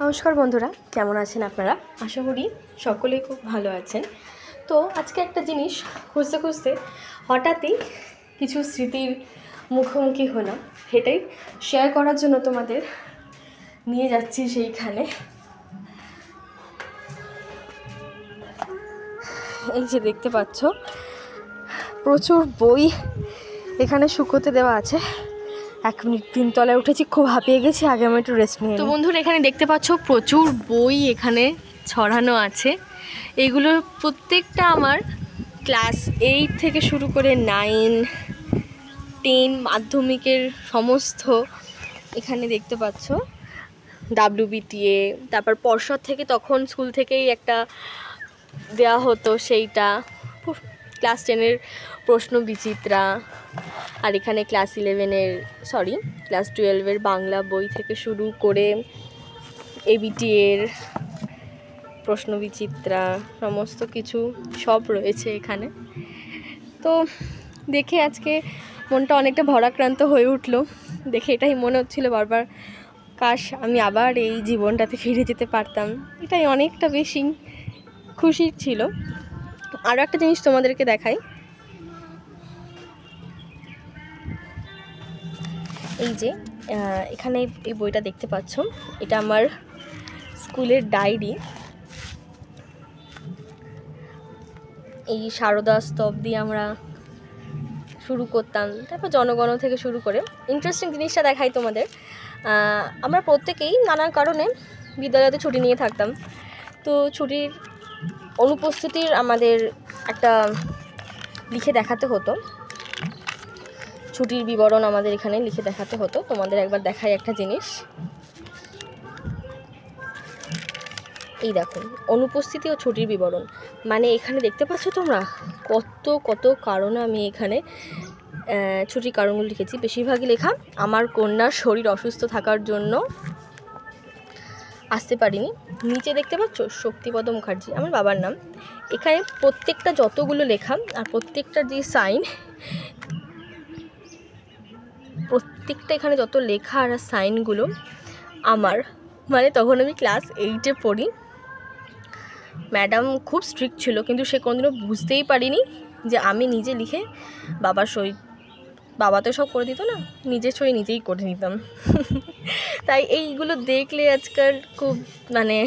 নমস্কার বন্ধুরা, কেমন আছেন আপনারা? আশা করি সকলেই খুব ভালো আছেন। তো আজকে একটা জিনিস খুঁজতে খুঁজতে হঠাৎই কিছু স্মৃতির মুখোমুখি হলাম, সেটাই শেয়ার করার জন্য তোমাদের নিয়ে যাচ্ছি সেইখানে। এই যে দেখতে পাচ্ছ, প্রচুর বই এখানে শুকোতে দেওয়া আছে। 1 মিনিট 3 তলায় উঠেছি, খুব হাঁপিয়ে গেছি, আগে আমি একটু রেস্ট নিই। তো বন্ধুরা, এখানে দেখতে পাচ্ছ প্রচুর বই এখানে ছড়ানো আছে। এগুলোর প্রত্যেকটা আমার ক্লাস 8 থেকে শুরু করে 9, 10 মাধ্যমিকের সমস্ত এখানে দেখতে পাচ্ছ। WBTA, তারপর পর্ষদ থেকে, তখন স্কুল থেকেই একটা দেওয়া হতো, সেইটা ক্লাস 10-এর প্রশ্ন বিচিত্রা। আর এখানে ক্লাস 12-এর বাংলা বই থেকে শুরু করে ABT-এর প্রশ্ন বিচিত্রা, সমস্ত কিছু সব রয়েছে এখানে। তো দেখে আজকে মনটা অনেকটা ভরাক্রান্ত হয়ে উঠলো। দেখে এটাই মনে হচ্ছিল বারবার, কাশ আমি আবার এই জীবনটাতে ফিরে যেতে পারতাম। এটাই অনেকটা বেশি খুশির ছিল। আরও একটা জিনিস তোমাদেরকে দেখাই। এই যে এখানে এই বইটা দেখতে পাচ্ছ, এটা আমার স্কুলের ডায়েরি। এই সারদা স্তব দিয়ে আমরা শুরু করতাম, তারপর জনগণ থেকে শুরু করে। ইন্টারেস্টিং জিনিসটা দেখাই তোমাদের। আমরা প্রত্যেকেই নানান কারণে বিদ্যালয়তে ছুটি নিয়ে থাকতাম। তো ছুটির অনুপস্থিতির আমাদের একটা লিখে দেখাতে হতো, ছুটির বিবরণ আমাদের এখানে লিখে দেখাতে হতো। তোমাদের একবার দেখাই একটা জিনিস। এই দেখুন, অনুপস্থিতি ও ছুটির বিবরণ। মানে এখানে দেখতে পাচ্ছ তোমরা কত কত কারণে আমি এখানে ছুটির কারণগুলো লিখেছি। বেশিরভাগই লেখা আমার কন্যার শরীর অসুস্থ থাকার জন্য আসতে পারিনি। নিচে দেখতে পাচ্ছ শক্তিপদ মুখার্জি, আমার বাবার নাম। এখানে প্রত্যেকটা যতগুলো লেখা আর প্রত্যেকটা যে সাইন, প্রত্যেকটা এখানে যত লেখা আর সাইনগুলো আমার, মানে তখন আমি ক্লাস 8-এ পড়ি। ম্যাডাম খুব স্ট্রিক্ট ছিল, কিন্তু সে কোনোদিনও বুঝতেই পারিনি যে আমি নিজে লিখে বাবার সই, বাবা তো সব করে দিত না, নিজের সই নিজেই করে নিতাম। তাই এইগুলো দেখলে আজকাল খুব মানে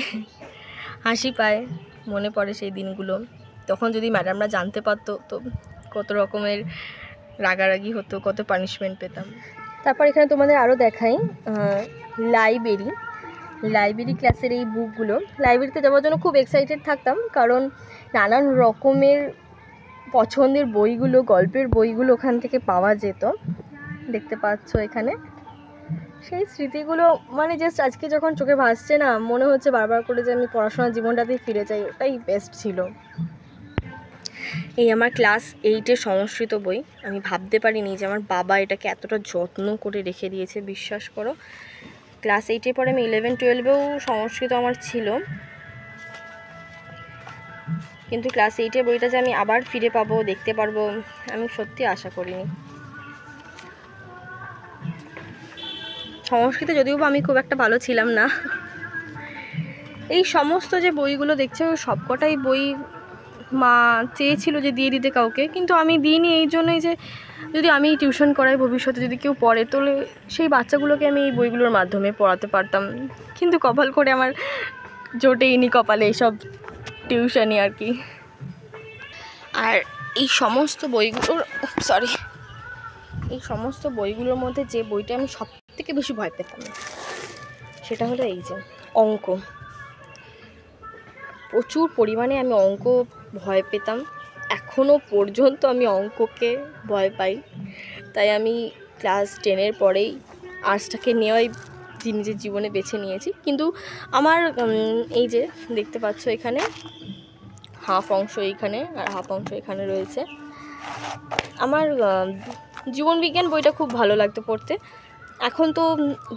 হাসি পায়, মনে পড়ে সেই দিনগুলো। তখন যদি ম্যাডামরা জানতে পারতো তো কত রকমের রাগারাগি হতো, কত পানিশমেন্ট পেতাম। তারপর এখানে তোমাদের আরও দেখাই লাইব্রেরি ক্লাসের এই বুকগুলো। লাইব্রেরিতে যাওয়ার জন্য খুব এক্সাইটেড থাকতাম, কারণ নানান রকমের পছন্দের বইগুলো, গল্পের বইগুলো ওখান থেকে পাওয়া যেত। দেখতে পাচ্ছ এখানে সেই স্মৃতিগুলো, মানে জাস্ট আজকে যখন চোখে ভাসছে না, মনে হচ্ছে বারবার করে যে আমি পড়াশোনার জীবনটাতেই ফিরে যাই, ওটাই বেস্ট ছিল। এই আমার ক্লাস 8-এর সংস্কৃত বই। আমি ভাবতে পারিনি যে আমার বাবা এটাকে এতটা যত্ন করে রেখে দিয়েছে, বিশ্বাস করো। ক্লাস 8-এর পরে আমি 11-12-এও সংস্কৃত আমার ছিল, কিন্তু ক্লাস 8-এর বইটা যে আমি আবার ফিরে পাবো, দেখতে পারবো, আমি সত্যি আশা করিনি। সংস্কৃতে যদিও বা আমি খুব একটা ভালো ছিলাম না। এই সমস্ত যে বইগুলো দেখছো, সবকটাই বই মা চেয়েছিল যে দিয়ে দিতে কাউকে, কিন্তু আমি দিইনি। এই জন্যই যে যদি আমি টিউশন করাই, ভবিষ্যতে যদি কেউ পড়ে, তাহলে সেই বাচ্চাগুলোকে আমি এই বইগুলোর মাধ্যমে পড়াতে পারতাম। কিন্তু কপাল করে আমার জোটেইনি কপালে এইসব টিউশনই আর কি। আর এই সমস্ত বইগুলোর মধ্যে যে বইটা আমি সব থেকে বেশি ভয় পেতাম, সেটা হলো এই যে অঙ্ক। প্রচুর পরিমাণে আমি অঙ্ক ভয় পেতাম, এখনও পর্যন্ত আমি অঙ্ককে ভয় পাই। তাই আমি ক্লাস 10-এর পরেই আর্টসটাকে নেওয়াই নিজের জীবনে বেছে নিয়েছি। কিন্তু আমার এই যে দেখতে পাচ্ছ এখানে হাফ অংশ এইখানে আর হাফ অংশ এখানে রয়েছে। আমার জীবনবিজ্ঞান বইটা খুব ভালো লাগতো পড়তে। এখন তো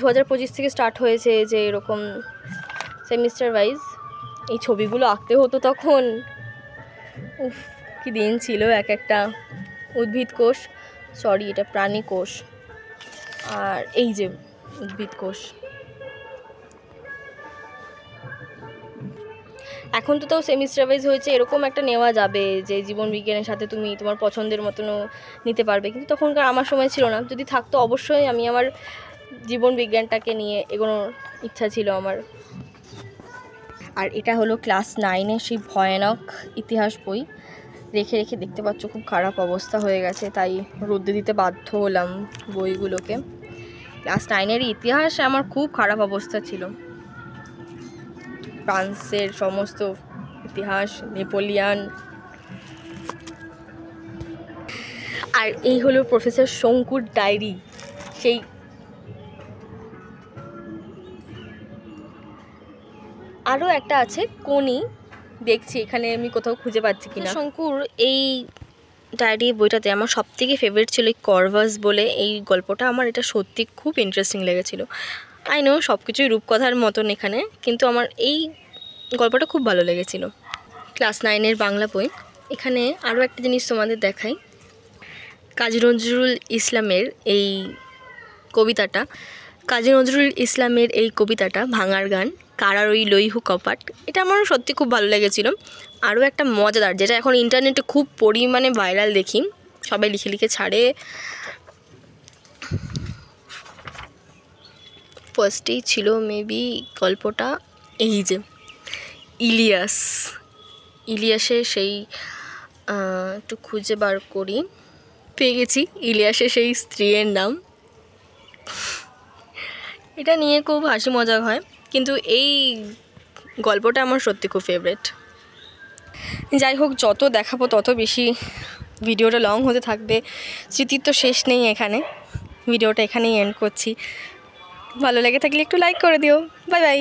2025 থেকে স্টার্ট হয়েছে যে এরকম সেমিস্টার ওয়াইজ এই ছবিগুলো আঁকতে হতো। তখন উফ, কি দিন ছিল। এক একটা উদ্ভিদ কোষ, এটা প্রাণী কোষ, আর এই যে উদ্ভিদ কোষ, এখন তো তাও সেমিস্টার ওয়াইজ হয়েছে, এরকম একটা নেওয়া যাবে যে জীবন বিজ্ঞানের সাথে তুমি তোমার পছন্দের মতনও নিতে পারবে, কিন্তু তখনকার আমার সময় ছিল না। যদি থাকতো অবশ্যই আমি আমার জীবন বিজ্ঞানটাকে নিয়ে এগোনোর ইচ্ছা ছিল আমার। আর এটা হলো ক্লাস 9-এর সেই ভয়ানক ইতিহাস বই, রেখে রেখে দেখতে পাচ্ছ খুব খারাপ অবস্থা হয়ে গেছে, তাই রোদে দিতে বাধ্য হলাম বইগুলোকে। ক্লাস 9-এর ইতিহাস আমার খুব খারাপ অবস্থা ছিল, ফ্রান্সের সমস্ত ইতিহাস, নেপোলিয়ান। আর এই হলো প্রফেসর শঙ্কুর ডায়েরি, সেই আরও একটা আছে কোনি, দেখছি এখানে আমি কোথাও খুঁজে পাচ্ছি কিনা। শঙ্কুর এই ডায়েরি বইটাতে আমার সবথেকে ফেভারিট ছিল এই কর্ভাস বলে এই গল্পটা। আমার এটা সত্যি খুব ইন্টারেস্টিং লেগেছিলো। আই নো সব কিছুই রূপকথার মতন এখানে, কিন্তু আমার এই গল্পটা খুব ভালো লেগেছিলো। ক্লাস 9-এর বাংলা বই। এখানে আরও একটা জিনিস তোমাদের দেখাই, কাজী নজরুল ইসলামের এই কবিতাটা। কাজী নজরুল ইসলামের এই কবিতাটা ভাঙার গান, কারার ওই লইহু কপাট, এটা আমার সত্যি খুব ভালো লেগেছিলো। আরও একটা মজাদার, যেটা এখন ইন্টারনেটে খুব পরিমাণে ভাইরাল দেখি, সবাই লিখে লিখে ছাড়ে, ফার্স্টেই ছিল মেবি গল্পটা, এই যে ইলিয়াসের সেই একটু খুঁজে বার করি, পেয়ে গেছি, ইলিয়াসের সেই স্ত্রীর নাম। এটা নিয়ে খুব হাসি মজা হয়, কিন্তু এই গল্পটা আমার সত্যি খুব ফেভারিট। যাই হোক, যত দেখাবো তত বেশি ভিডিওটা লং হতে থাকবে, স্মৃতির তো শেষ নেই এখানে। ভিডিওটা এখানেই এন্ড করছি, ভালো লেগে থাকলে একটু লাইক করে দিও। Bye bye.